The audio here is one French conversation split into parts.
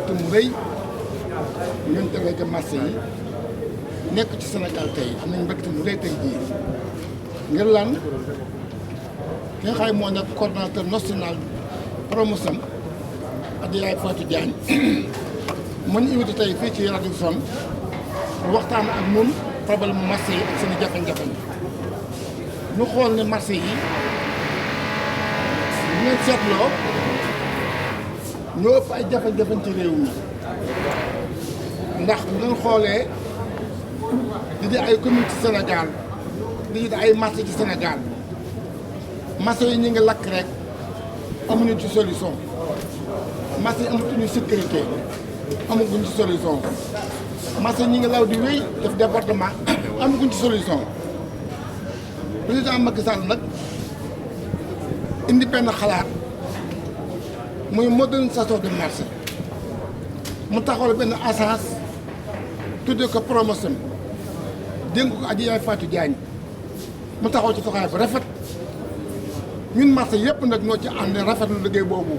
mbégte mu rëy ñun délégué marché yi nekk ci Sénégal tey am nañ mbégte mu rëy tey jii ngir lan ki nga xam ne moo nekk coordonnateur national promotion Adja Fatou Diagne mu ñu invité tey fii ci Radisson waxtaan ak ñun problème marché yi ak seen i jafe-jafe ñu xool ne marché yi bu ngeen seetloo ñoo ëpp ay jafe-jafe ci réew mi ndax bu ngeen xoolee di ay commune ci Sénégal di ay marché ci Sénégal marché yi ñu ngi lakk rek amuñu ci solution marché yi amatuñu sécurité amaguñ ci solution marché yi ñu ngi law di wéy def département amaguñ ci solution président Macky Sall nag indi benn xalaat muy modernisation de marché mu taxawal benn agence tuddee ko promotion dénk ko Adja Fatou Diagne mu taxaw ci taxawaay bu rafet ñun marché yëpp nag ñoo ci ànd rafetlu liggéey boobu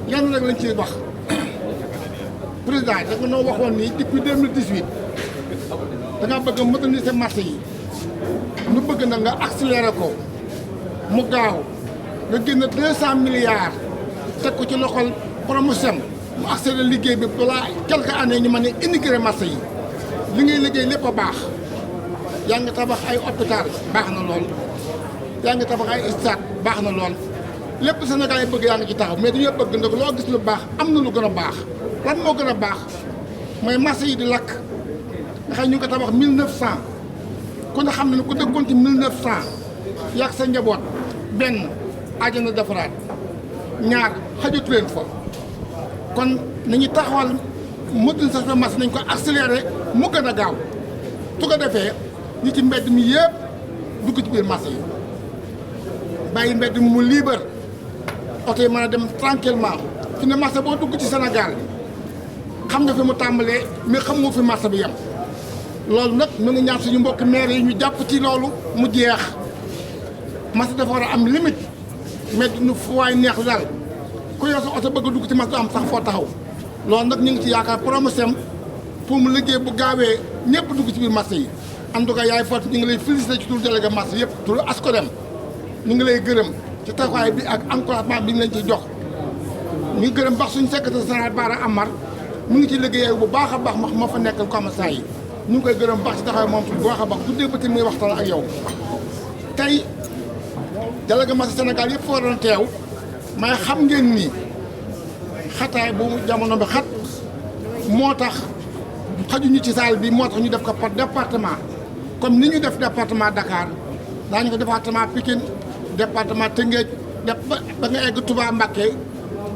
yan rek lañ ciy wax président da nga noo waxoon ni depuis 2018 da nga bëgg a moderniser marché yi ñu bëgg na nga accéléré ko mu gaaw nga génn 200 milliards teg ko ci loxol promotion mu accéléré liggéey bi balaa quelques années ñu mën a intégrer marché yi li ngay liggéey lépp a baax yaa ngi tabax ay hôpital baax na lool yaa ngi tabax ay stade baax na lool lépp Sénégal yi bëgg yaa ngi ci taxaw mais dañoo bëgg nag loo gis lu baax am na lu gën a baax lan moo gën a baax mooy marché yi di lakk nga xam ñu ngi ko tabax 1900 ku ne xam ne ku dëkkoon ci 1900 yàq sa njaboot benn àjjana defaraat ñaar xajatu leen fa kon nañu taxawal modernisation marché nañ ko accéléré mu gën a gaaw su ko defee ñi ci mbedd mi yëpp dugg ci biir marché yi bàyyi mbedd mi mu libre oto yi mën a dem tranquillement fi ne marché boo dugg ci Sénégal xam nga fi mu tàmbalee mais xamoo fi marché bi yem loolu nag ñu ngi ñaan suñu mbokk maire yi ñu jàpp ci loolu mu jeex marché dafa war a am limite mais duñu fu waay neex daal ku yor sa oto bëgg a dugg ci marché du am sax foo taxaw loolu nag ñu ngi ci yaakaar promotion pour mu liggéey bu gaawee ñëpp dugg ci biir marché yi en tout cas yaay Fatou ñu ngi lay félicité ci tur délégué marché yëpp tur ASCODEM ñu ngi lay gërëm ci taxawaay bi ak encouragement bi ñu leen ciy jox ñu ngi gërëm baax suñu secrétaire général Bara Amar mu ngi ci liggéey bu baax a baax moo fa nekkal commerçant yi ñu ngi koy gërëm baax ci taxawaay moom bu baax a baax tuddee ba muy waxtaan ak yow tey délégué marché Sénégal yëpp foo doon teew may xam ngeen ni xataay bu jamono bi xat moo tax xajuñu ci salle bi moo tax ñu def ko par département comme ni ñu def département Dakar daañu ko département Pikine département Tëngéej ba nga egg Touba Mbacké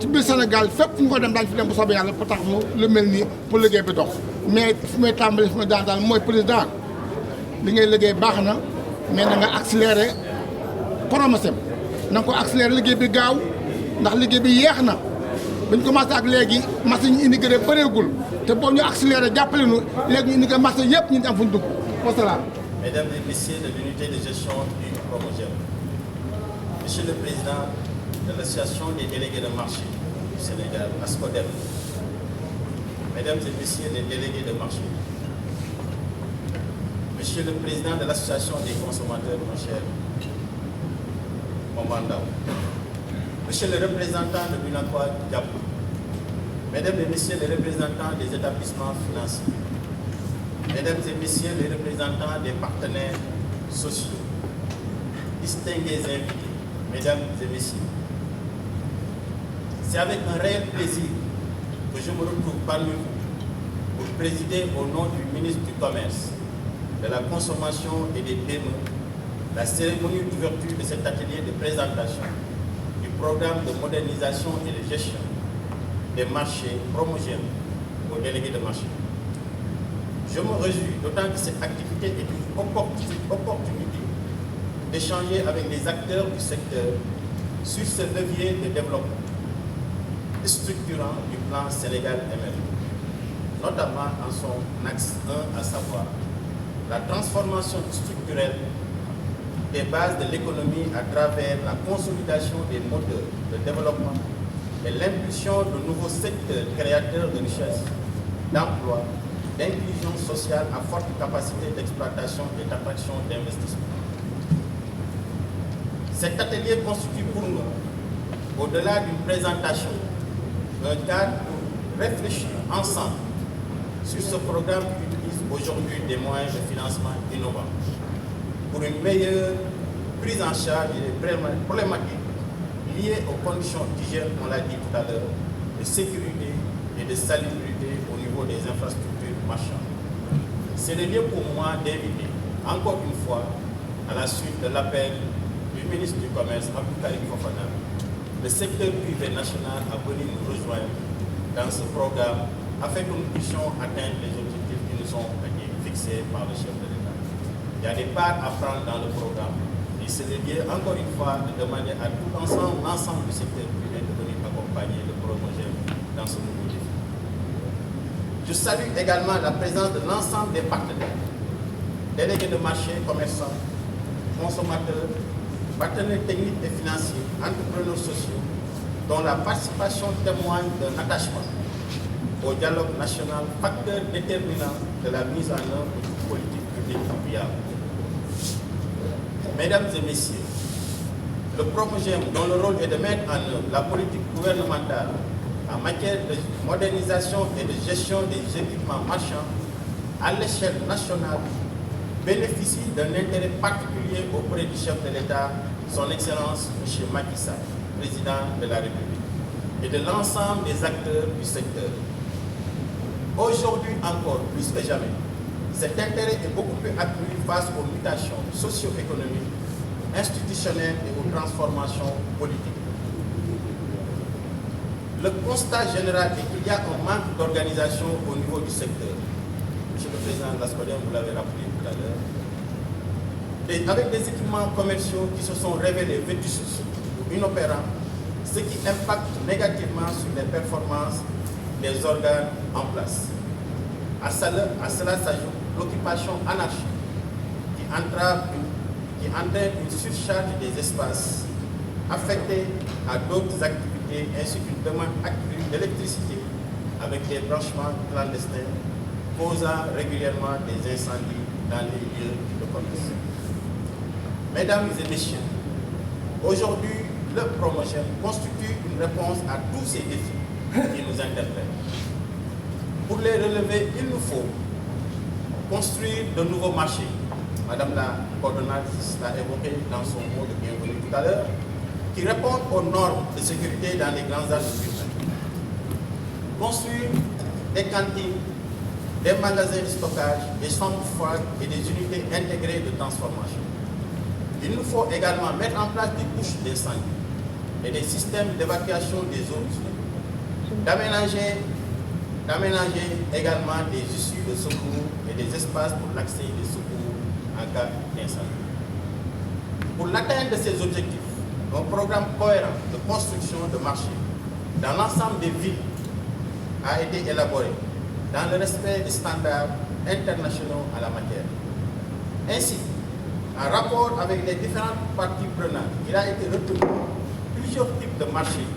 ci biir Sénégal fépp fu ñu ko dem daañu fi dem bu soobee yàlla pour tax lu mel nii pour liggéey bi dox mais fi may tàmbali fi may daan daal mooy président li ngay liggéey baax na mais na nga accéléré promotion na nga ko accéléré liggéey bi gaaw ndax liggéey bi yeex na bañ commencé ak léegi marché ñu intégré bëreegul te boo ñu accéléré jàppale nu léegi ñu intégré marché yëpp ñu am fu ñu dugg wasalaam. Mesdames et messieurs de l'unité de gestion du Promogem, Monsieur le Président de l'Association des délégués de marché du Sénégal, ASCODEM, Mesdames et Messieurs les délégués de marché, Monsieur le Président de l'Association des consommateurs, mon cher Momandao, Monsieur le représentant de l'UNACOA Diapou, Mesdames et Messieurs les représentants des établissements financiers, Mesdames et Messieurs les représentants des partenaires sociaux, distingués invités, Mesdames et Messieurs, c'est avec un réel plaisir que je me retrouve parmi vous pour présider au nom du ministre du Commerce, de la Consommation et des PME la cérémonie d'ouverture de cet atelier de présentation du programme de modernisation et de gestion des marchés Promogem aux délégués de marché. Je me réjouis d'autant que cette activité est une opportunité d'échanger avec les acteurs du secteur sur ce levier de développement structurant du plan Sénégal émergent, notamment en son axe 1, à savoir la transformation structurelle des bases de l'économie à travers la consolidation des moteurs de développement et l'impulsion de nouveaux secteurs créateurs de richesses, d'emplois, d'inclusion sociale à forte capacité d'exploitation et d'attraction d'investissement. Cet atelier constitue pour nous, au-delà d'une présentation, un cadre pour réfléchir ensemble sur ce programme qui utilise aujourd'hui des moyens de financement innovants pour une meilleure prise en charge des problématiques liées aux conditions d'hygiène, on l'a dit tout à l'heure, de sécurité et de salubrité au niveau des infrastructures marchandes. C'est le lieu pour moi d'inviter, encore une fois, à la suite de l'appel du ministre du Commerce, Abdou Karim Fofana, le secteur privé national a venu nous rejoindre dans ce programme afin que nous puissions atteindre les objectifs qui nous ont été fixés par le chef de l'État. Il y a des parts à prendre dans le programme et c'est le lieu, encore une fois, de demander à tout l'ensemble du secteur privé de venir accompagner le projet dans ce nouveau défi. Je salue également la présence de l'ensemble des partenaires, délégués de marché, commerçants, consommateurs, partenaires techniques et financiers, entrepreneurs sociaux, dont la participation témoigne d'un attachement au dialogue national, facteur déterminant de la mise en œuvre d'une politique publique viable. Mesdames et messieurs, le PROMOGEM, dont le rôle est de mettre en œuvre la politique gouvernementale en matière de modernisation et de gestion des équipements marchands à l'échelle nationale, bénéficie d'un intérêt particulier auprès du chef de l'État, son Excellence M. Macky Sall, président de la République, et de l'ensemble des acteurs du secteur. Aujourd'hui encore, plus que jamais, cet intérêt est beaucoup plus accru face aux mutations socio-économiques, institutionnelles et aux transformations politiques. Le constat général est qu'il y a un manque d'organisation au niveau du secteur. Monsieur le Président de l'ASCODEM, vous l'avez rappelé tout à l'heure. Et avec des équipements commerciaux qui se sont révélés vétustes ou inopérants, ce qui impacte négativement sur les performances des organes en place. À cela s'ajoute l'occupation anarchique qui entraîne une surcharge des espaces affectés à d'autres activités ainsi qu'une demande accrue d'électricité avec des branchements clandestins causant régulièrement des incendies dans les lieux de commerce. Mesdames et messieurs, aujourd'hui, le PROMOGEM constitue une réponse à tous ces défis qui nous interpellent. Pour les relever, il nous faut construire de nouveaux marchés. Madame la coordonnatrice l'a évoqué dans son mot de bienvenue tout à l'heure, qui répondent aux normes de sécurité dans les grands axes urbains. Construire des cantines, des magasins de stockage, des chambres froides et des unités intégrées de transformation. Il nous faut également mettre en place des couches d'incendie et des systèmes d'évacuation des zones, d'aménager également des issues de secours et des espaces pour l'accès des secours en cas d'incendie. Pour l'atteinte de ces objectifs, un programme cohérent de construction de marchés dans l'ensemble des villes a été élaboré dans le respect des standards internationaux à la matière. Ainsi, en rapport avec les différentes parties prenantes, il a été retenu plusieurs types de marchés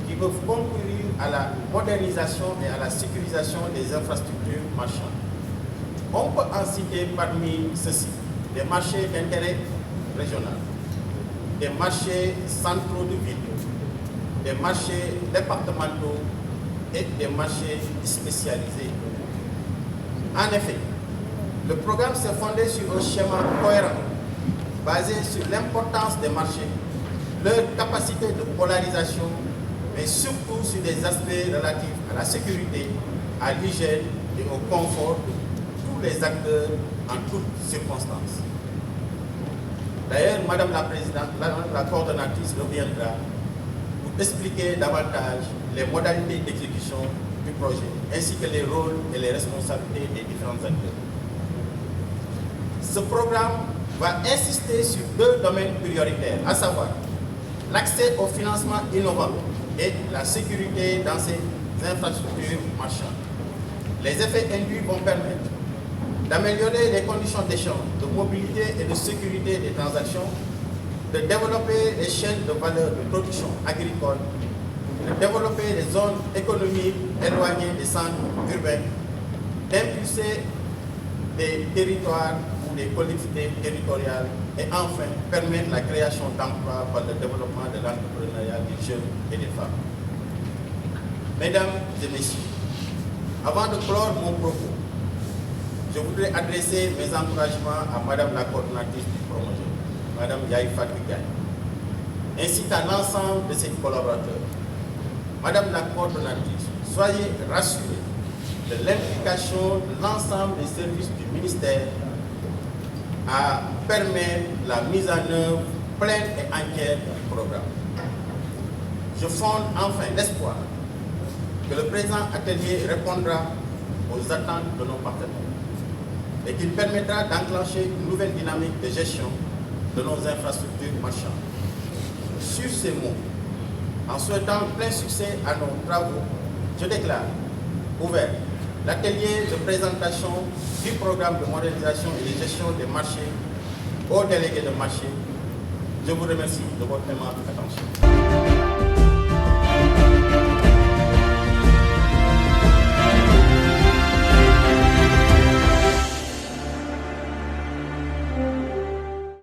qui peuvent concourir à la modernisation et à la sécurisation des infrastructures marchandes. On peut en citer parmi ceux-ci des marchés d'intérêt régional, des marchés centraux de ville, des marchés départementaux et des marchés spécialisés. En effet, le programme s'est fondé sur un schéma cohérent basé sur l'importance des marchés, leur capacité de polarisation, mais surtout sur des aspects relatifs à la sécurité, à l'hygiène et au confort de tous les acteurs en toutes circonstances. D'ailleurs, Madame la Présidente, la coordonnatrice reviendra pour expliquer davantage les modalités d'exécution du projet, ainsi que les rôles et les responsabilités des différents acteurs. Ce programme va insister sur deux domaines prioritaires, à savoir l'accès au financement innovant et la sécurité dans ces infrastructures marchandes. Les effets induits vont permettre d'améliorer les conditions d'échange, de mobilité et de sécurité des transactions, de développer les chaînes de valeur de production agricole, de développer les zones économiques éloignées des centres urbains, d'impulser des territoires ou des collectivités territoriales et enfin permettre la création d'emplois par le développement de l'entrepreneuriat des jeunes et des femmes. Mesdames et messieurs, avant de clore mon propos, je voudrais adresser mes encouragements à Madame la coordonnatrice du projet, Madame Yaye Fatou Gaye, ainsi qu'à l'ensemble de ses collaborateurs. Madame la coordonnatrice, soyez rassurée de l'implication de l'ensemble des services du ministère à permettre la mise en œuvre pleine et entière du programme. Je fonde enfin l'espoir que le présent atelier répondra aux attentes de nos partenaires et qu'il permettra d'enclencher une nouvelle dynamique de gestion de nos infrastructures marchandes. Sur ces mots, en souhaitant plein succès à nos travaux, je déclare ouvert l'atelier de présentation du programme de modernisation et de gestion des marchés aux délégués de marché. Je vous remercie de votre aimable attention.